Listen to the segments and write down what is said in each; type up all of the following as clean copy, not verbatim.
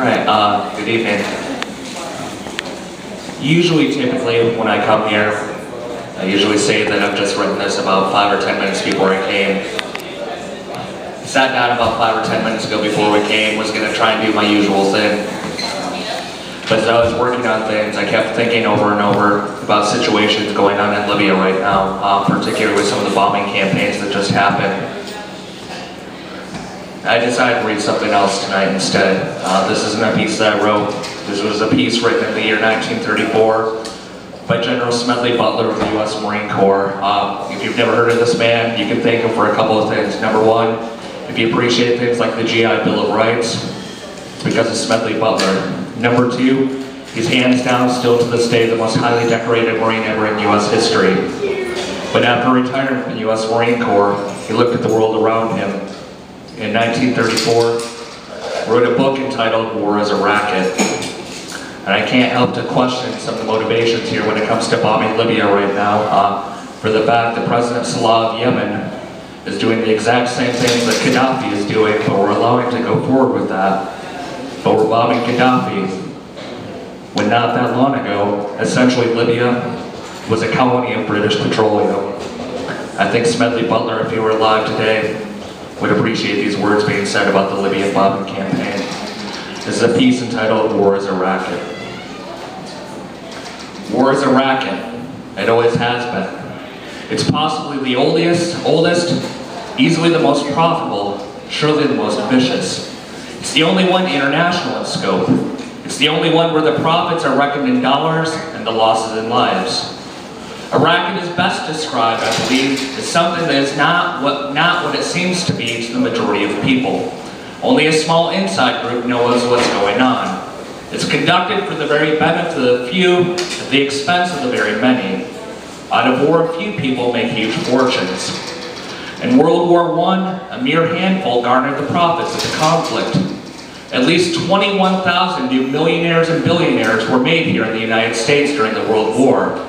Good evening. Typically, when I come here, I usually say that I've just written this about 5 or 10 minutes before I came. Sat down about 5 or 10 minutes ago before we came, was going to try and do my usual thing. But as I was working on things, I kept thinking over and over about situations going on in Libya right now, particularly with some of the bombing campaigns that just happened. I decided to read something else tonight instead. This isn't a piece that I wrote. This was a piece written in the year 1934 by General Smedley Butler of the U.S. Marine Corps. If you've never heard of this man, you can thank him for a couple of things. Number one, if you appreciate things like the GI Bill of Rights, it's because of Smedley Butler. Number two, he's hands down still to this day the most highly decorated Marine ever in U.S. history. But after retiring from the U.S. Marine Corps, he looked at the world around him. In 1934, wrote a book entitled War is a Racket. And I can't help to question some of the motivations here when it comes to bombing Libya right now. For the fact that President Salah of Yemen is doing the exact same things that Gaddafi is doing, but we're allowing to go forward with that. But we're bombing Gaddafi, when not that long ago, essentially Libya was a colony of British petroleum. I think Smedley Butler, if he were alive today, would appreciate these words being said about the Libyan bombing campaign. This is a piece entitled War is a Racket. War is a racket. It always has been. It's possibly the oldest, easily the most profitable, surely the most vicious. It's the only one international in scope. It's the only one where the profits are reckoned in dollars and the losses in lives. A racket is best described, I believe, as something that is not what it seems to be to the majority of people. Only a small inside group knows what's going on. It's conducted for the very benefit of the few at the expense of the very many. Out of war, few people make huge fortunes. In World War I, a mere handful garnered the profits of the conflict. At least 21,000 new millionaires and billionaires were made here in the United States during the World War.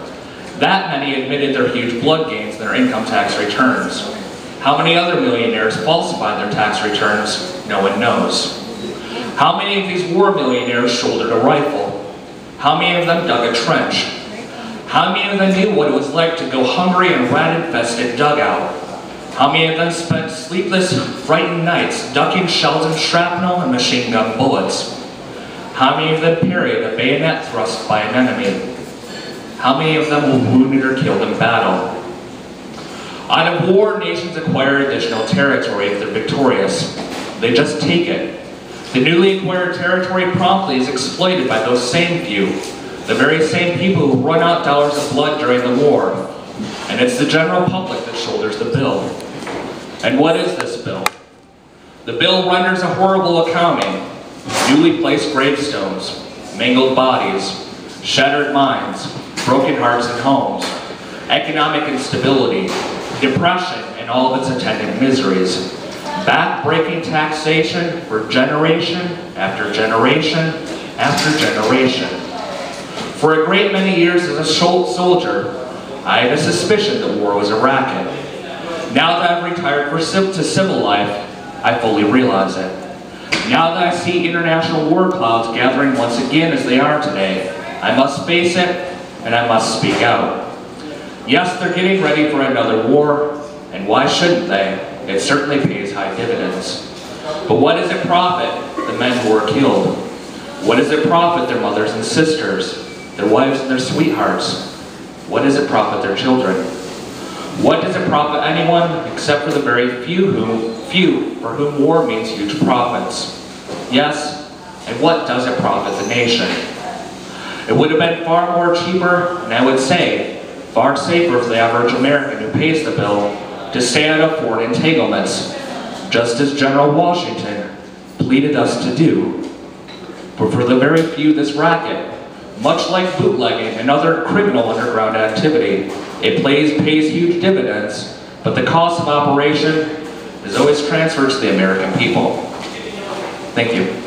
That many admitted their huge blood gains in their income tax returns. How many other millionaires falsified their tax returns? No one knows. How many of these war millionaires shouldered a rifle? How many of them dug a trench? How many of them knew what it was like to go hungry in a rat-infested dugout? How many of them spent sleepless, frightened nights ducking shells and shrapnel and machine gun bullets? How many of them parried a bayonet thrust by an enemy? How many of them were wounded or killed in battle? Out of war, nations acquire additional territory if they're victorious. They just take it. The newly acquired territory promptly is exploited by those same few, the very same people who run out dollars of blood during the war. And it's the general public that shoulders the bill. And what is this bill? The bill renders a horrible accounting. Newly placed gravestones, mangled bodies, shattered minds, broken hearts and homes, economic instability, depression and all of its attendant miseries, back-breaking taxation for generation after generation after generation. For a great many years as a soldier, I had a suspicion that war was a racket. Now that I've retired to civil life, I fully realize it. Now that I see international war clouds gathering once again as they are today, I must face it and I must speak out. Yes, they're getting ready for another war, and why shouldn't they? It certainly pays high dividends. But what does it profit the men who are killed? What does it profit their mothers and sisters, their wives and their sweethearts? What does it profit their children? What does it profit anyone except for the very few for whom war means huge profits? Yes, and what does it profit the nation? It would have been far more cheaper, and I would say, far safer for the average American who pays the bill to stay out of foreign entanglements, just as General Washington pleaded us to do. But for the very few, this racket, much like bootlegging and other criminal underground activity, it pays huge dividends, but the cost of operation is always transferred to the American people. Thank you.